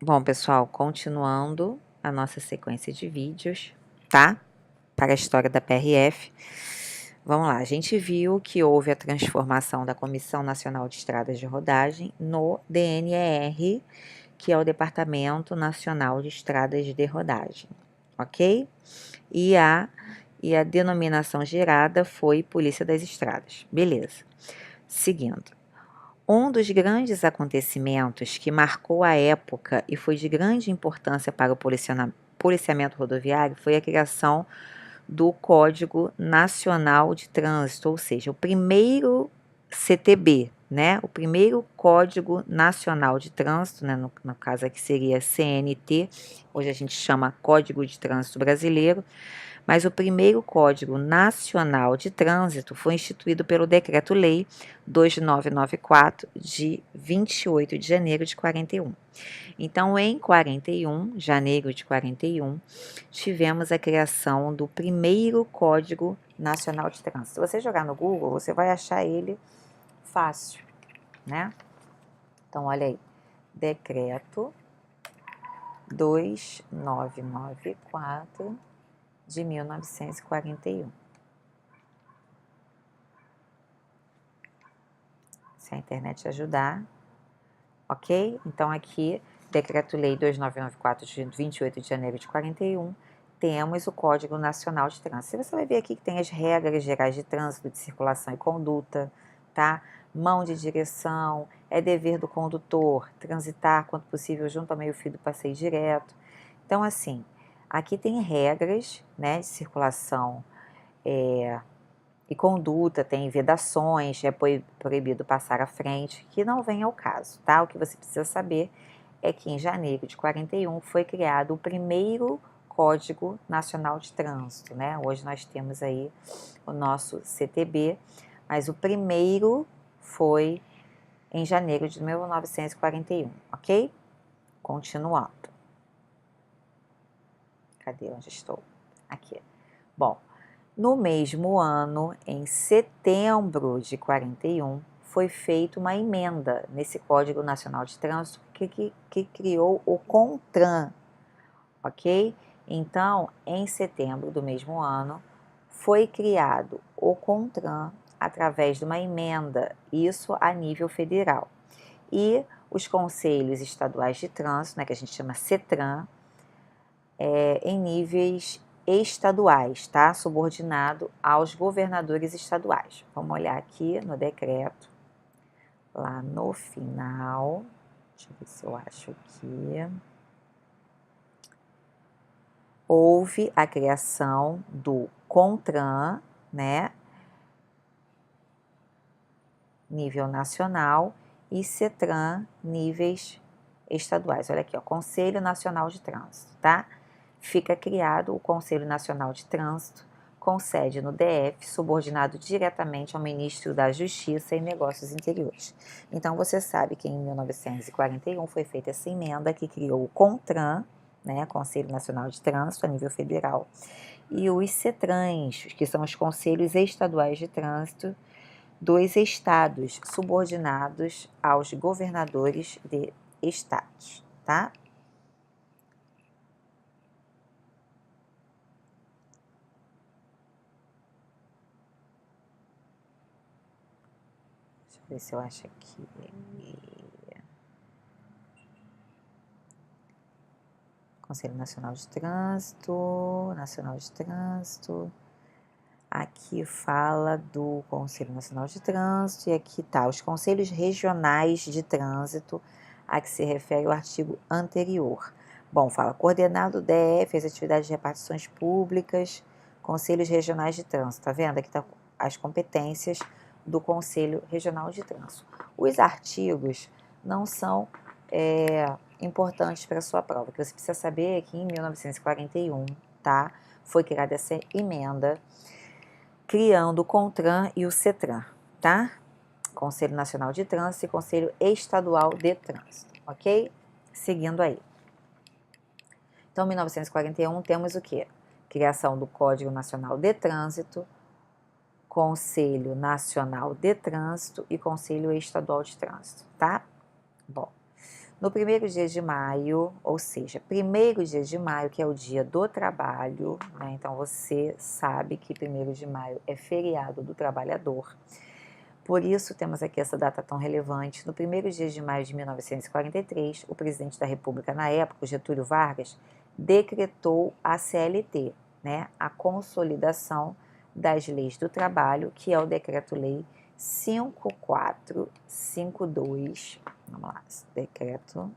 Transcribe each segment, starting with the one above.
Bom, pessoal, continuando a nossa sequência de vídeos, tá? Para a história da PRF. Vamos lá, a gente viu que houve a transformação da Comissão Nacional de Estradas de Rodagem no DNER, que é o Departamento Nacional de Estradas de Rodagem, ok? E a denominação gerada foi Polícia das Estradas, beleza. Seguindo. Um dos grandes acontecimentos que marcou a época e foi de grande importância para o policiamento rodoviário foi a criação do Código Nacional de Trânsito, ou seja, o primeiro CTB, né? O primeiro Código Nacional de Trânsito, né? No caso aqui seria CNT, hoje a gente chama Código de Trânsito Brasileiro. Mas o primeiro Código Nacional de Trânsito foi instituído pelo Decreto-Lei 2994, de 28 de janeiro de 41. Então, em janeiro de 41, tivemos a criação do primeiro Código Nacional de Trânsito. Se você jogar no Google, você vai achar ele fácil, né? Então, olha aí, Decreto 2994 de 1941. Se a internet ajudar, ok? Então aqui, Decreto-Lei 2994 de 28 de janeiro de 41, temos o Código Nacional de Trânsito. Você vai ver aqui que tem as regras gerais de trânsito, de circulação e conduta, tá? Mão de direção, é dever do condutor transitar, quanto possível, junto ao meio-fio do passeio direto. Então, assim, aqui tem regras, né, de circulação e conduta, tem vedações, é proibido passar à frente, que não vem ao caso, tá? O que você precisa saber é que em janeiro de 41 foi criado o primeiro Código Nacional de Trânsito, né? Hoje nós temos aí o nosso CTB, mas o primeiro foi em janeiro de 1941, ok? Continuando. Cadê onde estou? Aqui. Bom, no mesmo ano, em setembro de 41, foi feita uma emenda nesse Código Nacional de Trânsito que criou o CONTRAN, ok? Então, em setembro do mesmo ano, foi criado o CONTRAN através de uma emenda, isso a nível federal. E os conselhos estaduais de trânsito, né, que a gente chama CETRAN, em níveis estaduais, tá? Subordinado aos governadores estaduais. Vamos olhar aqui no decreto, lá no final, deixa eu ver se eu acho aqui. Houve a criação do CONTRAN, né? Nível nacional, e CETRAN, níveis estaduais. Olha aqui, ó, Conselho Nacional de Trânsito, tá? Fica criado o Conselho Nacional de Trânsito, com sede no DF, subordinado diretamente ao Ministro da Justiça e Negócios Interiores. Então, você sabe que em 1941 foi feita essa emenda que criou o CONTRAN, né, Conselho Nacional de Trânsito, a nível federal, e os CETRANs, que são os Conselhos Estaduais de Trânsito dos estados, subordinados aos governadores de estados, tá? Deixa eu ver se eu acho aqui. Conselho Nacional de Trânsito, Aqui fala do Conselho Nacional de Trânsito e aqui tá os Conselhos Regionais de Trânsito, a que se refere o artigo anterior. Bom, fala coordenado DF, as atividades de repartições públicas, Conselhos Regionais de Trânsito, tá vendo? Aqui tá as competências do Conselho Regional de Trânsito. Os artigos não são importantes para a sua prova. O que você precisa saber é que em 1941, tá, foi criada essa emenda criando o CONTRAN e o CETRAN, tá? Conselho Nacional de Trânsito e Conselho Estadual de Trânsito, ok? Seguindo aí. Então, em 1941, temos o quê? Criação do Código Nacional de Trânsito, Conselho Nacional de Trânsito e Conselho Estadual de Trânsito, tá? Bom, No primeiro dia de maio, ou seja, primeiro dia de maio, que é o dia do trabalho, né? Então você sabe que primeiro de maio é feriado do trabalhador. Por isso temos aqui essa data tão relevante. No primeiro dia de maio de 1943, o presidente da República na época, Getúlio Vargas, decretou a CLT, né? A consolidação das leis do trabalho, que é o Decreto-Lei 5452, vamos lá, Decreto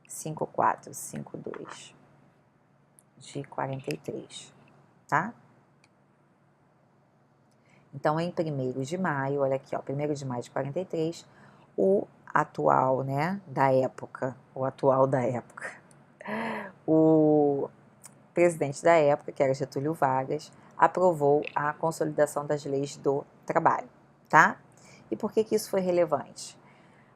5452 de 43, tá? Então, em 1º de maio, olha aqui, ó, 1º de maio de 43, o atual, né, da época, o presidente da época, que era Getúlio Vargas, aprovou a consolidação das leis do trabalho, tá? E por que isso foi relevante?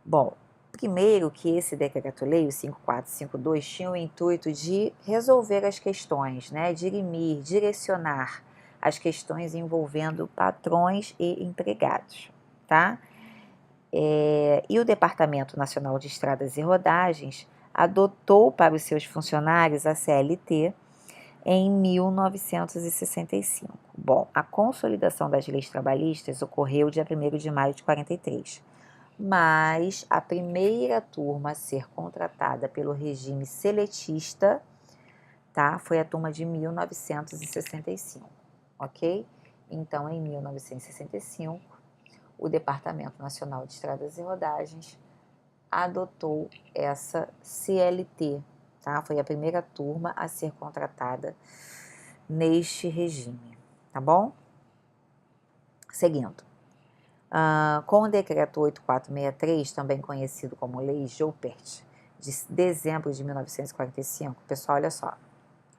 Bom, primeiro que esse decreto-lei, o 5452, tinha o intuito de resolver as questões, né, dirimir, direcionar as questões envolvendo patrões e empregados, tá? E o Departamento Nacional de Estradas e Rodagens adotou para os seus funcionários a CLT em 1965. Bom, a consolidação das leis trabalhistas ocorreu dia 1º de maio de 43, mas a primeira turma a ser contratada pelo regime seletista, tá, foi a turma de 1965, ok? Então, em 1965, o Departamento Nacional de Estradas e Rodagens adotou essa CLT, tá? Foi a primeira turma a ser contratada neste regime, tá bom? Seguindo. Com o decreto 8463, também conhecido como Lei Joupert, de dezembro de 1945, pessoal, olha só,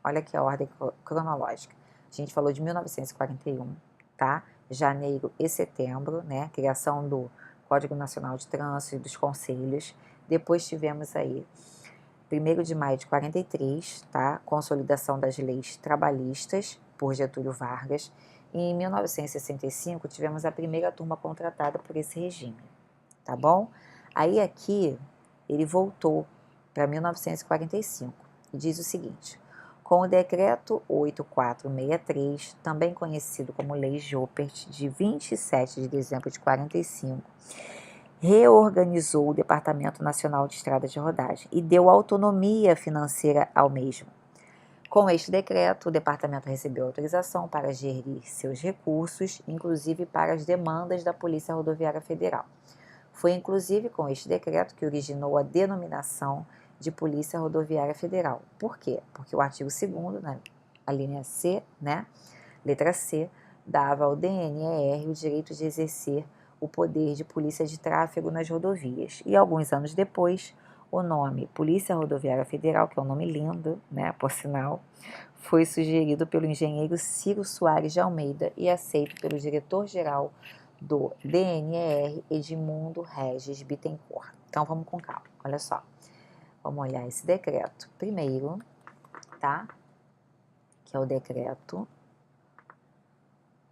olha aqui a ordem cronológica. A gente falou de 1941, tá? Janeiro e setembro, né? Criação do Código Nacional de Trânsito e dos Conselhos. Depois tivemos aí 1º de maio de 43, tá? Consolidação das leis trabalhistas por Getúlio Vargas. E em 1965 tivemos a primeira turma contratada por esse regime, tá bom? Aí aqui ele voltou para 1945 e diz o seguinte: com o decreto 8463, também conhecido como Lei Joupert, de 27 de dezembro de 45, reorganizou o Departamento Nacional de Estradas de Rodagem e deu autonomia financeira ao mesmo. Com este decreto, o departamento recebeu autorização para gerir seus recursos, inclusive para as demandas da Polícia Rodoviária Federal. Foi inclusive com este decreto que originou a denominação de Polícia Rodoviária Federal. Por quê? Porque o artigo 2º, né, a linha C, né, letra C, dava ao DNER o direito de exercer o poder de polícia de tráfego nas rodovias. E alguns anos depois, o nome Polícia Rodoviária Federal, que é um nome lindo, né, por sinal, foi sugerido pelo engenheiro Ciro Soares de Almeida e aceito pelo diretor-geral do DNER, Edmundo Regis Bittencourt. Então, vamos com calma, olha só. Vamos olhar esse decreto primeiro, tá? Que é o decreto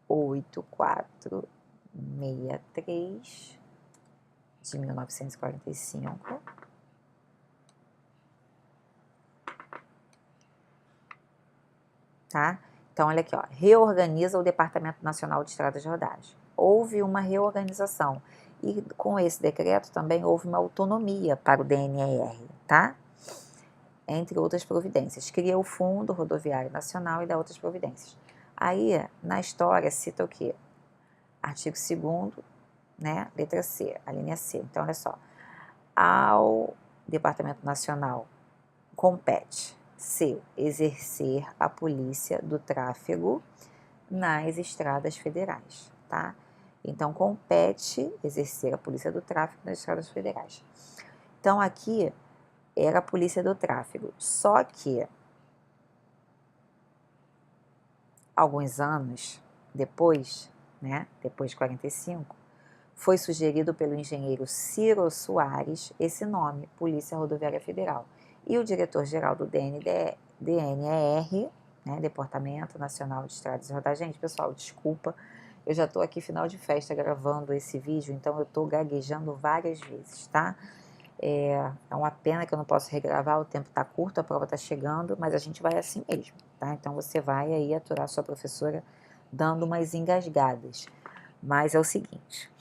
8463 de 1945. Tá? Então, olha aqui, ó, reorganiza o Departamento Nacional de Estradas de Rodagem. Houve uma reorganização e com esse decreto também houve uma autonomia para o DNR, tá? Entre outras providências. Cria o Fundo Rodoviário Nacional e dá outras providências. Aí, na história, cita o quê? Artigo 2º, né, letra C, a linha C. Então, olha só. Ao Departamento Nacional compete C, exercer a polícia do tráfego nas estradas federais, tá? Então, compete exercer a polícia do tráfego nas estradas federais. Então, aqui era a polícia do tráfego, só que alguns anos depois, né, depois de 45, foi sugerido pelo engenheiro Ciro Soares esse nome, Polícia Rodoviária Federal. E o diretor-geral do DNR, né, Departamento Nacional de Estradas e Rodagens, gente, pessoal, desculpa, eu já estou aqui final de festa gravando esse vídeo, então eu estou gaguejando várias vezes, tá? É uma pena que eu não posso regravar, o tempo está curto, a prova está chegando, mas a gente vai assim mesmo, tá? Então você vai aí aturar sua professora dando umas engasgadas. Mas é o seguinte,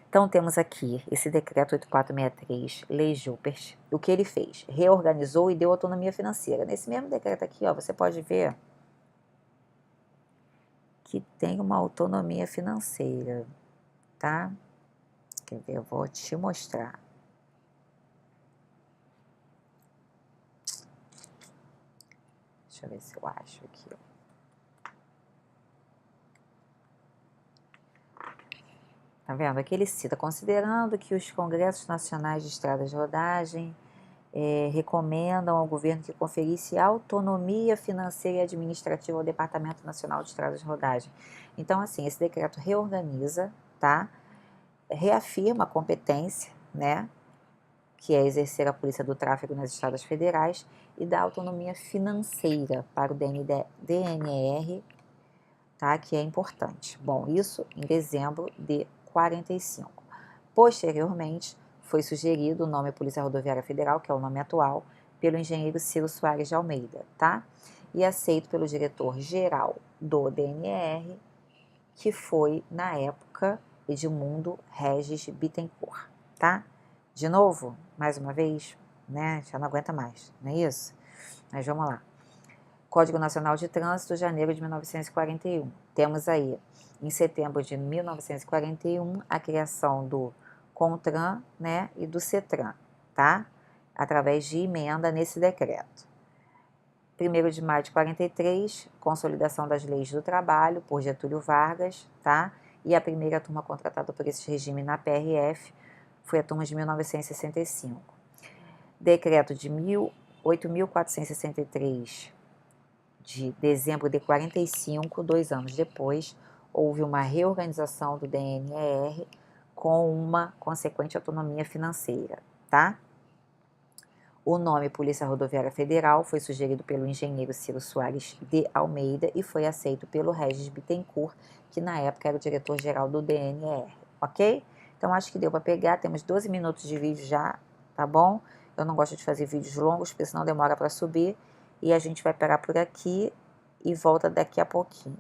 então temos aqui esse decreto 8463, Lei Jupert. O que ele fez? Reorganizou e deu autonomia financeira. Nesse mesmo decreto aqui, ó, você pode ver que tem uma autonomia financeira, tá? Quer ver? Eu vou te mostrar. Deixa eu ver se eu acho aqui. Tá vendo? Aqui ele cita, considerando que os congressos nacionais de estradas de rodagem recomendam ao governo que conferisse autonomia financeira e administrativa ao Departamento Nacional de Estradas de Rodagem. Então, assim, esse decreto reorganiza, tá? Reafirma a competência, né? Que é exercer a polícia do tráfego nas estradas federais e dá autonomia financeira para o DNR, tá? Que é importante. Bom, isso em dezembro de 45. Posteriormente, foi sugerido o nome Polícia Rodoviária Federal, que é o nome atual, pelo engenheiro Ciro Soares de Almeida, tá? E aceito pelo diretor-geral do DNR, que foi, na época, Edmundo Regis Bittencourt, tá? De novo, mais uma vez, né? Já não aguenta mais, não é isso? Mas vamos lá. Código Nacional de Trânsito, janeiro de 1941. Temos aí, em setembro de 1941, a criação do CONTRAN, né, e do CETRAN, tá? Através de emenda nesse decreto. 1º de maio de 43, consolidação das leis do trabalho por Getúlio Vargas, tá? E a primeira turma contratada por esse regime na PRF foi a turma de 1965. Decreto de 8.463, de dezembro de 45, 2 anos depois, houve uma reorganização do DNR com uma consequente autonomia financeira, tá? O nome Polícia Rodoviária Federal foi sugerido pelo engenheiro Ciro Soares de Almeida e foi aceito pelo Regis Bittencourt, que na época era o diretor-geral do DNR, ok? Então acho que deu para pegar, temos 12 minutos de vídeo já, tá bom? Eu não gosto de fazer vídeos longos, porque senão demora para subir, e a gente vai parar por aqui e volta daqui a pouquinho.